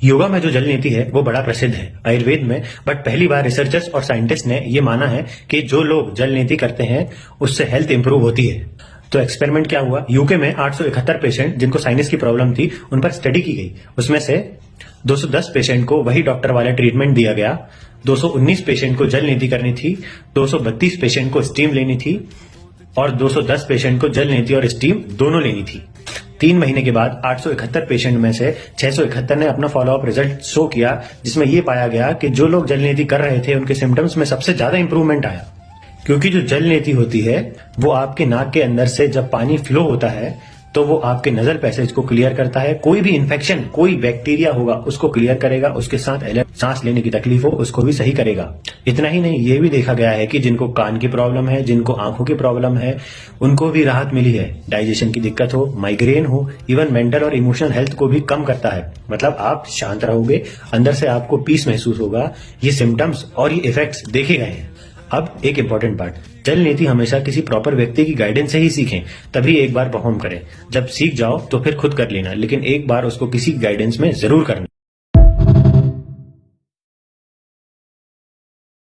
योगा में जो जल नीति है वो बड़ा प्रसिद्ध है आयुर्वेद में, बट पहली बार रिसर्चर्स और साइंटिस्ट ने ये माना है कि जो लोग जल नीति करते हैं उससे हेल्थ इंप्रूव होती है। तो एक्सपेरिमेंट क्या हुआ, यूके में 871 पेशेंट जिनको साइनस की प्रॉब्लम थी उन पर स्टडी की गई। उसमें से 210 पेशेंट को वही डॉक्टर वाला ट्रीटमेंट दिया गया, 219 पेशेंट को जल नीति करनी थी, 232 पेशेंट को स्टीम लेनी थी और 210 पेशेंट को जल नीति और स्टीम दोनों लेनी थी। 3 महीने के बाद 871 पेशेंट में से 671 ने अपना फॉलोअप रिजल्ट शो किया, जिसमें यह पाया गया कि जो लोग जल नीति कर रहे थे उनके सिम्टम्स में सबसे ज्यादा इंप्रूवमेंट आया। क्योंकि जो जल नीति होती है वो आपके नाक के अंदर से जब पानी फ्लो होता है तो वो आपके नजल पैसेज को क्लियर करता है। कोई भी इन्फेक्शन, कोई बैक्टीरिया होगा उसको क्लियर करेगा, उसके साथ सांस लेने की तकलीफ हो उसको भी सही करेगा। इतना ही नहीं, ये भी देखा गया है कि जिनको कान की प्रॉब्लम है, जिनको आंखों की प्रॉब्लम है, उनको भी राहत मिली है। डाइजेशन की दिक्कत हो, माइग्रेन हो, इवन मेंटल और इमोशनल हेल्थ को भी कम करता है। मतलब आप शांत रहोगे, अंदर से आपको पीस महसूस होगा। ये सिम्टम्स और ये इफेक्ट्स देखे गए हैं। अब एक इंपॉर्टेंट पार्ट, जल नीति हमेशा किसी प्रॉपर व्यक्ति की गाइडेंस से ही सीखें, तभी एक बार परफॉर्म करें। जब सीख जाओ तो फिर खुद कर लेना, लेकिन एक बार उसको किसी गाइडेंस में जरूर करना।